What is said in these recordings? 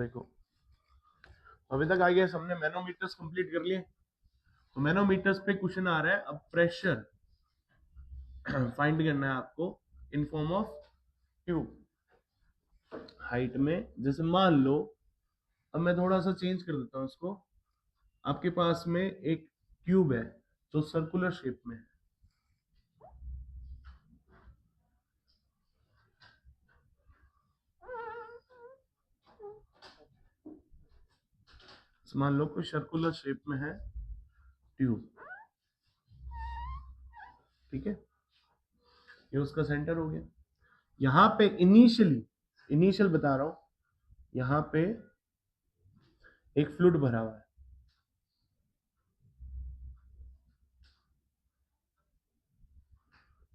देखो अभी तक आई गेस हमने मैनोमीटर्स कंप्लीट कर लिए। तो मैनोमीटर्स पे क्वेश्चन आ रहा है, अब प्रेशर फाइंड करना है आपको in form of cube height में। जैसे मान लो, अब मैं थोड़ा सा चेंज कर देता हूं इसको। आपके पास में एक क्यूब है जो सर्कुलर शेप में है। मान लो कोई सर्कुलर शेप में है ट्यूब, ठीक है, ये उसका सेंटर हो गया। यहां पे इनिशियल बता रहा हूं, यहां पे एक फ्लूइड भरा हुआ है,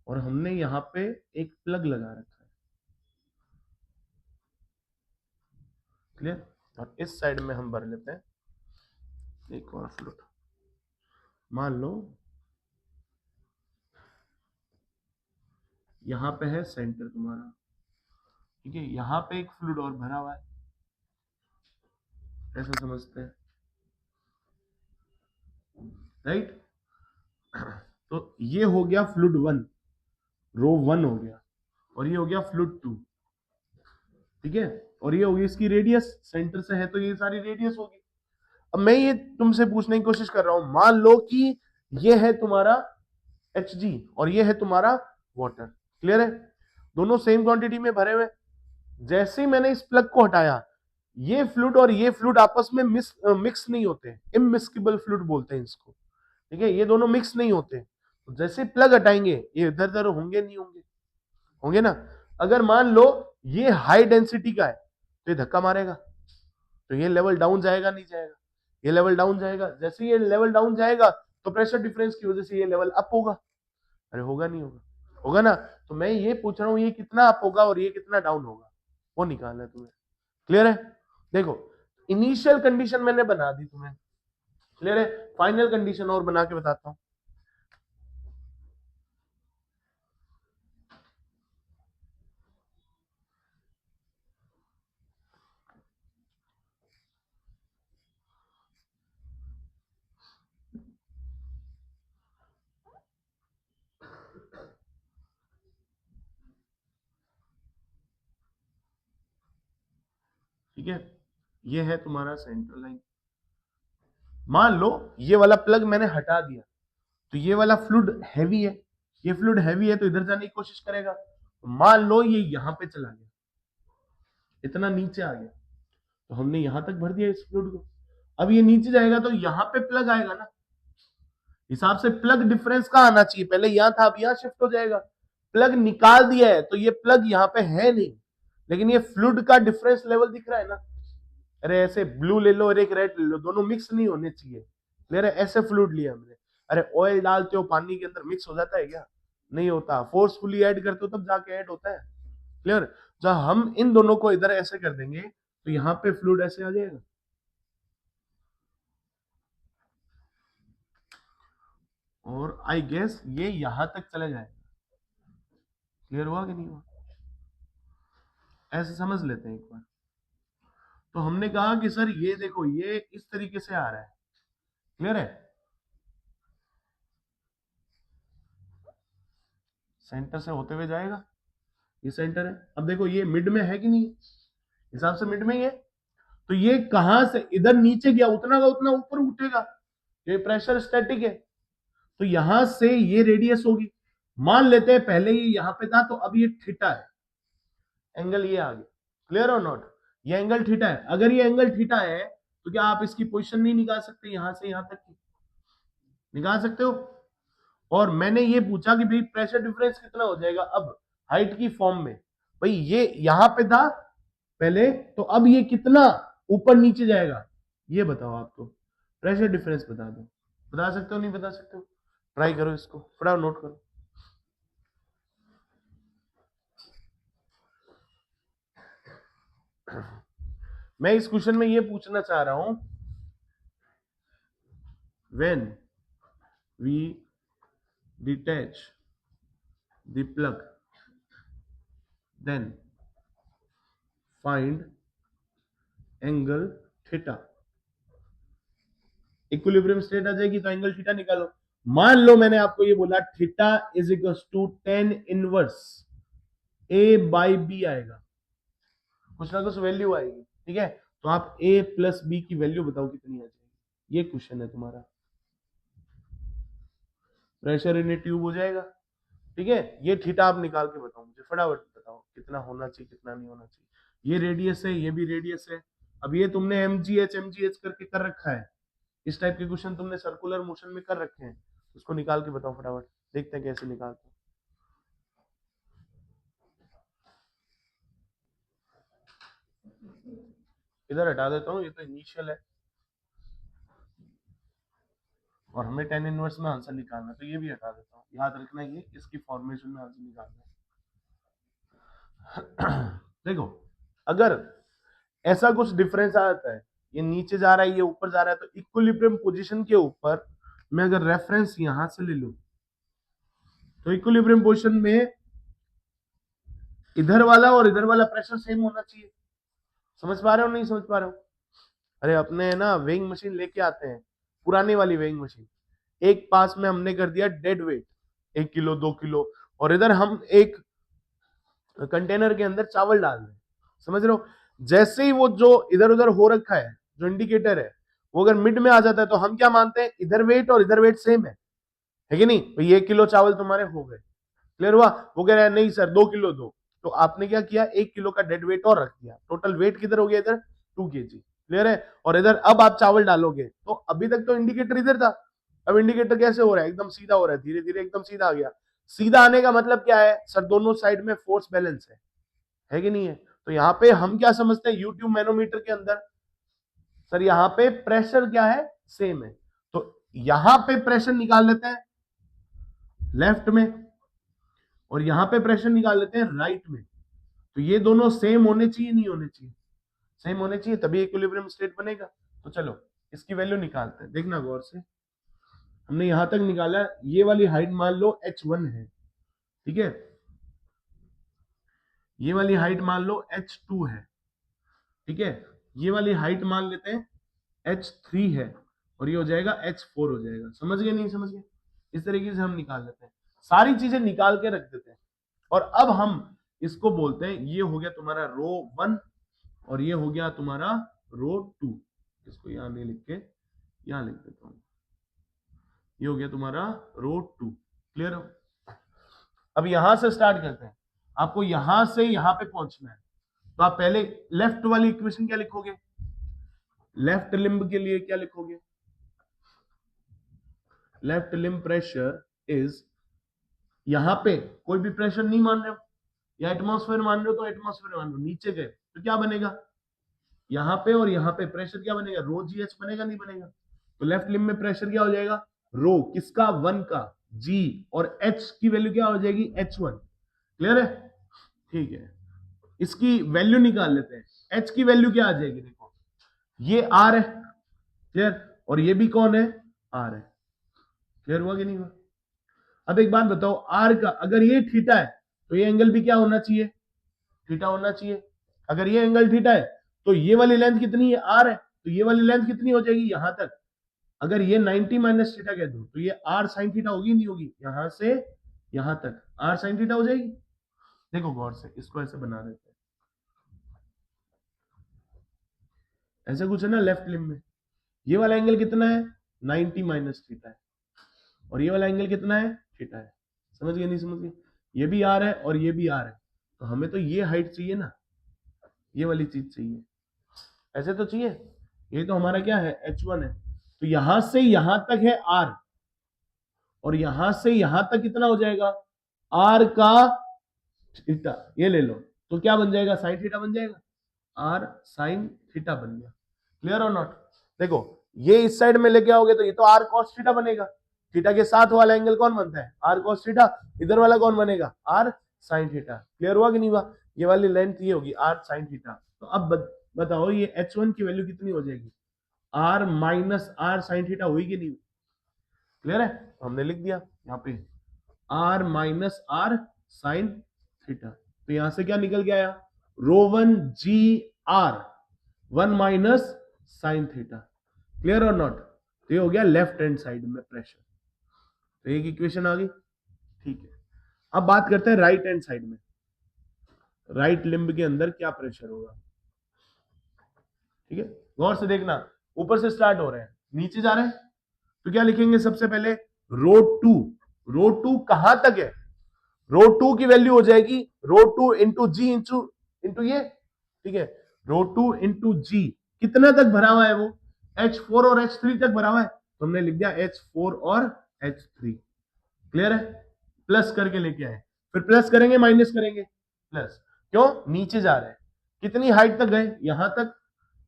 और हमने यहां पे एक प्लग लगा रखा है, क्लियर। और इस साइड में हम भर लेते हैं एक और फ्लूइड। मान लो यहां पे है सेंटर तुम्हारा, ठीक है, यहां पे एक फ्लूइड और भरा हुआ है, ऐसा समझते हैं, राइट। तो ये हो गया फ्लूइड 1, रो 1 हो गया, और ये हो गया फ्लूइड 2, ठीक है। और ये होगी इसकी रेडियस, सेंटर से है तो ये सारी रेडियस होगी। अब मैं ये तुमसे पूछने की कोशिश कर रहा हूं, मान लो कि ये है तुम्हारा Hg और ये है तुम्हारा वाटर, क्लियर है, दोनों सेम क्वांटिटी में भरे हुए। जैसे ही मैंने इस प्लग को हटाया, ये फ्लूइड और ये फ्लूइड आपस में मिक्स नहीं होते, इमिस्किबल फ्लूइड बोलते हैं इसको, ठीक है, ये दोनों मिक्स नहीं होते। तो जैसे प्लग हटाएंगे ये इधर उधर होंगे नहीं होंगे, होंगे ना। अगर मान लो ये हाई डेंसिटी का है तो ये धक्का मारेगा, तो ये लेवल डाउन जाएगा नहीं जाएगा, ये लेवल डाउन जाएगा। जैसे ये लेवल डाउन जाएगा तो प्रेशर डिफरेंस की वजह से ये लेवल अप होगा, अरे होगा नहीं होगा, होगा ना। तो मैं ये पूछ रहा हूं ये कितना अप होगा और ये कितना डाउन होगा, वो निकालना है तुम्हें, क्लियर है। देखो इनिशियल कंडीशन मैंने बना दी तुम्हें, क्लियर है। फाइनल कंडीशन और बना के बताता हूं। ठीक है, ये है तुम्हारा सेंट्रल लाइन। मान लो ये वाला प्लग मैंने हटा दिया, तो ये वाला फ्लूइड हैवी है, ये फ्लूइड हैवी है तो इधर जाने की कोशिश करेगा। तो मान लो ये यहां पे चला गया, इतना नीचे आ गया, तो हमने यहां तक भर दिया इस फ्लूइड को। अब ये नीचे जाएगा तो यहां पे प्लग आएगा ना, हिसाब से प्लग डिफरेंस कहां आना चाहिए, पहले यहां था अब यहां शिफ्ट हो जाएगा। प्लग निकाल दिया है तो ये प्लग यहां पे है नहीं, लेकिन ये फ्लूइड का डिफरेंस लेवल दिख रहा है ना। अरे ऐसे ब्लू ले लो और एक रेड ले लो, दोनों मिक्स नहीं होने चाहिए, क्लियर है। ऐसे फ्लूइड लिया हमने। अरे ऑयल डालते हो पानी के अंदर मिक्स हो जाता है क्या, नहीं होता, फोर्सफुली ऐड करते हो तब जाके ऐड होता है, क्लियर। जब हम इन दोनों को इधर ऐसे कर देंगे तो यहाँ पे फ्लूइड ऐसे आ जाएगा, और आई गेस ये यहां तक चले जाएगा। क्लियर हुआ कि नहीं हुआ, ऐसे समझ लेते हैं एक बार। तो हमने कहा कि सर ये देखो ये इस तरीके से आ रहा है, क्लियर है, सेंटर से होते हुए जाएगा, ये सेंटर है। अब देखो ये मिड में है कि नहीं, हिसाब से मिड में ही है, तो ये कहां से इधर नीचे गया उतना का उतना ऊपर उठेगा, ये प्रेशर स्टैटिक है, तो यहां से ये रेडियस होगी। मान लेते हैं पहले ये यहां पे था तो अब ये थीटा है, एंगल ये आ गया, क्लियर और नॉट, ये एंगल थीटा है। अगर ये एंगल थीटा है तो क्या आप इसकी पोजीशन नहीं निकाल सकते, यहां से यहां तक की निकाल सकते हो। और मैंने ये पूछा कि भाई प्रेशर डिफरेंस कितना हो जाएगा अब हाइट की फॉर्म में, भाई ये यहां पे था पहले, तो अब ये कितना ऊपर नीचे जाएगा, ये बताओ आपको, प्रेशर डिफरेंस बता दो, बता सकते हो नहीं बता सकते हो, ट्राई करो इसको, फटाफट नोट करो। मैं इस क्वेश्चन में ये पूछना चाह रहा हूं, when we detach the plug then find angle theta. Equilibrium state आ जाएगी तो एंगल थीटा निकालो। मान लो मैंने आपको ये बोला theta is equal to tan inverse A by B आएगा, कुछ ना कुछ वैल्यू आएगी, ठीक है। तो आप ए प्लस बी की वैल्यू बताओ कितनी आ जाएगी, ये क्वेश्चन है तुम्हारा। प्रेशर इन ए ट्यूब हो जाएगा, ठीक है। ये थीटा आप निकाल के बताओ मुझे, फटाफट बताओ कितना होना चाहिए कितना नहीं होना चाहिए। ये रेडियस है, ये भी रेडियस है। अब ये तुमने एमजीएच करके कर रखा है, इस टाइप के क्वेश्चन तुमने सर्कुलर मोशन में कर रखे हैं, उसको निकाल के बताओ फटाफट, देखते हैं कैसे निकालते हैं। इधर हटा देता हूँ, ये तो इनिशियल है और हमें टेन इनवर्स में आंसर निकालना है, तो ये भी हटा देता हूँ। याद रखना ये इसकी फॉर्मेशन में आंसर निकालना है। देखो अगर ऐसा कुछ डिफरेंस आता है, ये नीचे जा रहा है ये ऊपर जा रहा है, तो इक्विलिब्रियम पोजीशन के ऊपर मैं अगर रेफरेंस यहां से ले लूं तो इक्विलिब्रियम पोजीशन में इधर वाला और इधर वाला प्रेशर सेम होना चाहिए। समझ पा रहे हो नहीं समझ पा रहे हो? अरे अपने ना वेइंग मशीन लेके आते हैं, पुरानी वाली वेइंग मशीन, एक पास में हमने कर दिया डेड वेट 1 किलो 2 किलो, और इधर हम एक कंटेनर के अंदर चावल डाल रहे हैं, समझ रहे हो। जैसे ही वो जो इधर उधर हो रखा है जो इंडिकेटर है वो अगर मिड में आ जाता है तो हम क्या मानते हैं, इधर वेट और इधर वेट सेम है कि नहीं। भाई 1 किलो चावल तुम्हारे हो गए, क्लियर हुआ। वो कह रहा है नहीं सर 2 किलो दो, तो आपने क्या किया 1 किलो का डेड वेट और रख दिया, टोटल वेट किधर हो गया इधर 2 kg, क्लियर है। और इधर अब आप चावल डालोगे तो अभी तक तो इंडिकेटर इधर था, अब इंडिकेटर कैसे हो रहा है, एकदम सीधा हो रहा है, धीरे धीरे एकदम सीधा आ गया। सीधा आने का मतलब क्या है सर, दोनों साइड में फोर्स बैलेंस है कि नहीं है। तो यहाँ पे हम क्या समझते हैं यूट्यूब मैनोमीटर के अंदर, सर यहाँ पे प्रेशर क्या है सेम है, तो यहां पे प्रेशर निकाल लेते हैं लेफ्ट में और यहां पे प्रेशर निकाल लेते हैं राइट में। तो ये दोनों सेम होने चाहिए नहीं होने चाहिए, सेम होने चाहिए तभी इक्विलिब्रियम स्टेट बनेगा। तो चलो इसकी वैल्यू निकालते हैं, देखना गौर से। हमने यहां तक निकाला, ये वाली हाइट मान लो h1 है, ठीक है। ये वाली हाइट मान लो h2 है, ठीक है। ये वाली हाइट मान लेते हैं h3 है और ये हो जाएगा h4 हो जाएगा। समझ गए नहीं समझ गए? इस तरीके से हम निकाल लेते हैं, सारी चीजें निकाल के रख देते हैं। और अब हम इसको बोलते हैं, ये हो गया तुम्हारा रो 1 और ये हो गया तुम्हारा रो 2। इसको यहां नहीं लिख के यहां लिख देता हूं, ये हो गया तुम्हारा रो 2, क्लियर हो। अब यहां से स्टार्ट करते हैं, आपको यहां से यहां पे पहुंचना है, तो आप पहले लेफ्ट वाली इक्वेशन क्या लिखोगे, लेफ्ट लिम्ब के लिए क्या लिखोगे, लेफ्ट लिम्ब प्रेशर इज, यहां पे कोई भी प्रेशर नहीं मान रहे हो या एटमॉस्फेयर मान रहे हो तो एटमॉस्फेयर मान लो, नीचे गए तो क्या बनेगा, यहां पे और यहां पे प्रेशर क्या बनेगा, रो जी एच बनेगा नहीं बनेगा। तो लेफ्ट लिम्ब में प्रेशर क्या हो जाएगा, रो किसका 1 का जी, और एच की वैल्यू क्या हो जाएगी h1, क्लियर है, ठीक है। इसकी वैल्यू निकाल लेते हैं, एच की वैल्यू क्या आ जाएगी, देखो ये आर है, क्लियर, और ये भी कौन है आर है, क्लियर हुआ कि नहीं हुआ। अब एक बात बताओ, आर का अगर ये थीटा है तो ये एंगल भी क्या होना चाहिए, थीटा होना चाहिए। अगर ये एंगल थीटा है तो ये वाली लेंथ कितनी है आर है, तो ये वाली लेंथ कितनी हो जाएगी यहां तक। अगर ये 90 माइनस थीटा कह दो तो ये आर साइन थीटा होगी नहीं होगी, यहां से यहां तक आर साइन थीटा हो जाएगी। देखो गौर से इसको ऐसे बना देते हैं, ऐसे कुछ है ना लेफ्ट लिम्ब में, ये वाला एंगल कितना है 90 माइनस थीटा है और ये वाला एंगल कितना है थीटा है। समझ गए नहीं समझ गए, ये भी आर है और ये भी आर है, तो हमें तो ये हाइट चाहिए ना, ये वाली चीज चाहिए, ऐसे तो चाहिए। ये तो हमारा क्या है h1 है, तो यहां से यहां तक है r और यहां से यहां तक कितना हो जाएगा r का थीटा, ये ले लो, तो क्या बन जाएगा साइन थीटा बन जाएगा, r साइन थीटा बन गया, क्लियर और नॉट। देखो ये इस साइड में लेके आओगे तो ये तो r cos थीटा बनेगा, थीटा के साथ वाला एंगल कौन बनता है r cos थीटा, इधर वाला कौन बनेगा r साइन थीटा, क्लियर हुआ कि नहीं हुआ। ये वाली लेंथ ये होगी r साइन थीटा। तो अब बताओ ये h1 की वैल्यू कितनी हो जाएगी, r minus r sine theta हुई कि नहीं, क्लियर है। तो हमने लिख दिया यहाँ पे r minus r sine theta, तो यहां से क्या निकल के आया rho 1 g r, 1 minus sine theta. Clear और नॉट? तो ये हो गया लेफ्ट हैंड साइड में प्रेशर। तो एक इक्वेशन आ गई। ठीक है, अब बात करते हैं राइट हैंड साइड में। राइट लिम्ब के अंदर क्या प्रेशर होगा? ठीक है, गौर से देखना, ऊपर से स्टार्ट हो रहे हैं, नीचे जा रहे हैं, तो क्या लिखेंगे सबसे पहले? रो टू। रो टू कहां तक है? रो टू की वैल्यू हो जाएगी रो टू इंटू जी इंटू इंटू ये। ठीक है, रो टू इंटू जी कितना तक भरा हुआ है? वो H4 और H3 तक भरा हुआ है, तो हमने लिख दिया H4 और H3। क्लियर है? प्लस करके लेके आए, फिर प्लस करेंगे माइनस करेंगे प्लस। क्यों? नीचे जा रहे हैं, कितनी हाइट तक गए? यहां तक।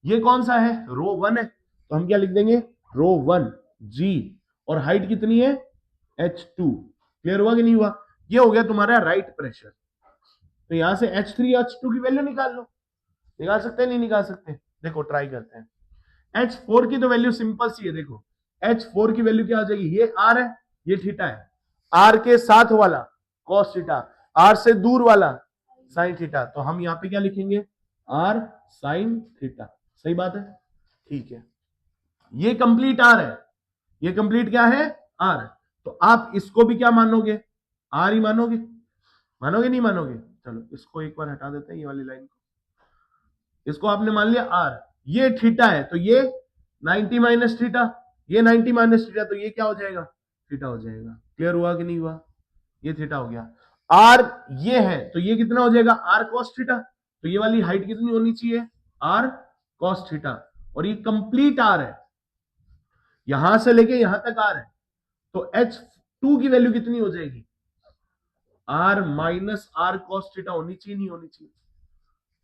ये कौन सा है? रो 1 है, तो हम क्या लिख देंगे? रो 1 जी, और हाइट कितनी है? H2। क्लियर हुआ कि नहीं हुआ? ये हो गया तुम्हारा राइट प्रेशर। तो यहां से H3 H2 की वैल्यू निकाल लो। निकाल सकते हैं नहीं निकाल सकते? देखो ट्राई करते हैं। H4 की तो वैल्यू सिंपल सी है, देखो H4 की वैल्यू क्या हो जाएगी? ये R है, ये थीटा है, R के साथ वाला cos थीटा, R से दूर वाला sin थीटा, तो हम यहां पे क्या लिखेंगे? R sin theta. सही बात है? ठीक है, ये कंप्लीट R है, ये कंप्लीट क्या है? R। तो आप इसको भी क्या मानोगे? R ही मानोगे? मानोगे नहीं मानोगे? चलो इसको एक बार हटा देते हैं, ये वाली लाइन को। इसको आपने मान लिया R, ये थीटा है, तो ये 90 माइनस थीटा, ये 90 माइनस थीटा, तो ये क्या हो जाएगा? थीटा हो जाएगा। क्लियर हुआ कि नहीं हुआ? ये थीटा हो गया। R ये है, तो ये कितना हो जाएगा? R cos theta. तो ये वाली हाइट कितनी होनी चाहिए? R cos थीटा, और ये कंप्लीट R है, यहां से लेके यहां तक R है, तो H2 की वैल्यू कितनी हो जाएगी? R minus R cos theta होनी चाहिए नहीं होनी चाहिए?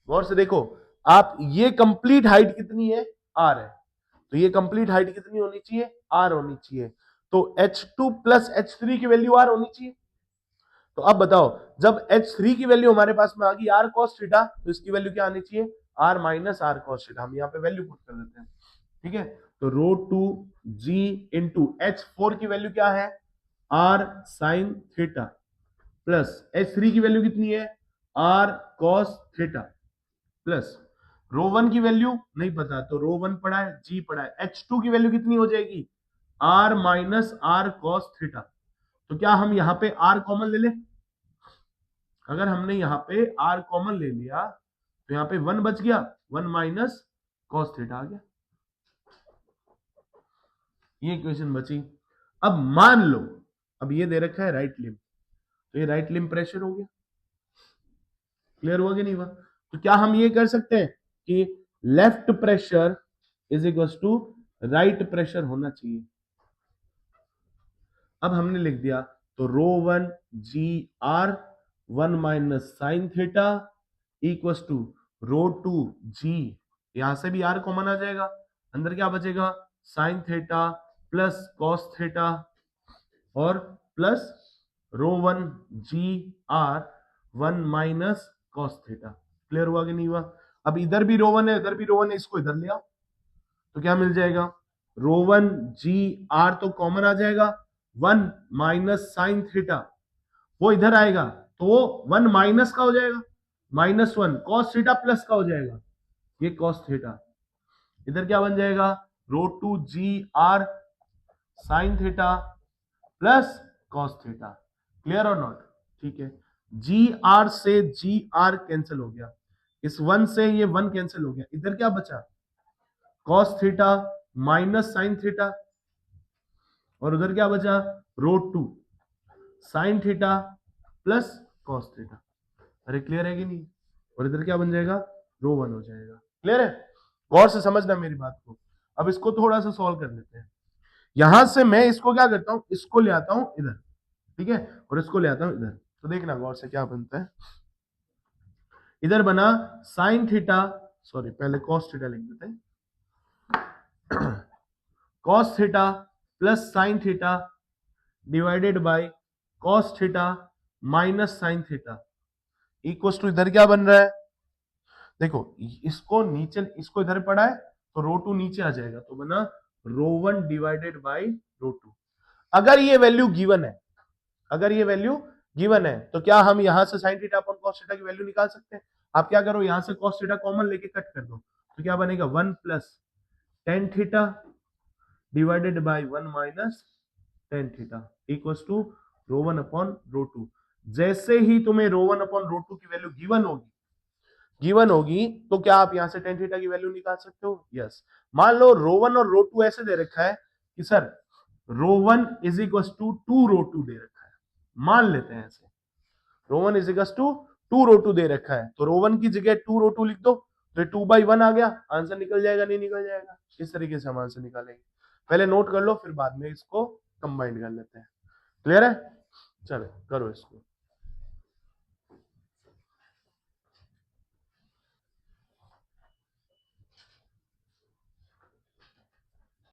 गौर से देखो आप, ये कंप्लीट हाइट कितनी है? R है, तो ये कंप्लीट हाइट कितनी होनी चाहिए? R होनी चाहिए। तो H2 प्लस H3 की वैल्यू R होनी चाहिए। तो अब बताओ, जब H3 की वैल्यू हमारे पास में आ गई R cos थीटा, तो इसकी वैल्यू क्या आनी चाहिए? R minus R cos theta. हम यहाँ पे वैल्यू पुट कर देते हैं। ठीक है, तो रो टू जी इंटू H4 की वैल्यू क्या है? R sin theta, plus H3 की वैल्यू कितनी है? R cos theta, plus rho 1 की वैल्यू नहीं पता, तो रो 1 पड़ा है, G पड़ा है, H2 की वैल्यू कितनी हो जाएगी? R minus R cos theta. तो क्या हम यहाँ पे R कॉमन ले लें? अगर हमने यहाँ पे R कॉमन ले लिया, तो यहाँ पे 1 बच गया, 1 माइनस कॉस थीटा आ गया। ये इक्वेशन बची। अब मान लो, अब ये दे रखा है राइट लिम्ब, तो ये राइट लिम्ब प्रेशर हो गया। क्लियर हुआ कि नहीं हुआ? तो क्या हम ये कर सकते हैं कि left pressure is equal to right pressure होना चाहिए? अब हमने लिख दिया, तो rho 1 g r 1 minus sine theta equal to rho 2 g, यहां से भी आर कॉमन आ जाएगा, अंदर क्या बचेगा? Sine theta plus cos theta, और plus rho 1 g r 1 minus cos theta. Clear हुआ कि नहीं हुआ? अब इधर भी रो 1 है, इधर भी रो 1 है, इसको इधर ले आओ, तो क्या मिल जाएगा? रो 1 जी आर तो कॉमन आ जाएगा, 1 माइनस साइन थीटा, वो इधर आएगा, तो वो 1 माइनस का हो जाएगा, -1 कॉस थीटा प्लस का हो जाएगा, ये कॉस थीटा। इधर क्या बन जाएगा? Rho 2 g r sine theta plus cos theta. Clear और नॉट? ठीक है, जी आर से जी आर कैंसिल हो गया, इस 1 से ये 1 कैंसिल हो गया, इधर क्या बचा? Cos theta minus sine theta, और उधर क्या बचा? रो 2 sign theta plus cos theta. अरे क्लियर है कि नहीं? और इधर क्या बन जाएगा? रो 1 हो जाएगा। क्लियर है? गौर से समझना मेरी बात को। अब इसको थोड़ा सा सॉल्व कर लेते हैं। यहां से मैं इसको क्या करता हूं, इसको ले आता हूं इधर, ठीक है, और इसको ले आता हूं इधर, तो देखना गौर से क्या बनता है। इधर बना साइन थीटा, सॉरी पहले कॉस थीटा लिख देते हैं, cos theta plus sine theta divided by cos theta minus sine theta equal to, इधर क्या बन रहा है? देखो इसको नीचे, इसको इधर पड़ा है, तो रो 2 नीचे आ जाएगा, तो बना रो 1 डिवाइडेड बाय रो 2। अगर ये वैल्यू गिवन है, अगर ये वैल्यू गिवन है, तो क्या हम यहां से sine theta upon cos theta की वैल्यू निकाल सकते हैं? आप क्या करो, यहां से कॉस थीटा कॉमन लेके कट कर दो, तो क्या बनेगा 1 plus tan theta divided by 1 minus tan theta equals to rho one upon rho two. जैसे ही तुम्हें rho one upon rho two की वैल्यू गिवन होगी तो क्या आप यहां से टेन थीटा की वैल्यू निकाल सकते हो? यस। मान लो रो वन और रो टू ऐसे दे रखा है कि sir rho one is equal to two rho two दे रखा है, मान लेते हैं ऐसे rho one is equal to two rho two दे रखा है, तो रो वन की जगह टू रो टू लिख दो, तो टू बाई वन आ गया, आंसर निकल जाएगा नहीं निकल जाएगा? इस तरीके से हम आंसर निकालेंगे। पहले नोट कर लो फिर बाद में इसको कंबाइन कर लेते हैं। क्लियर है? चलो करो इसको।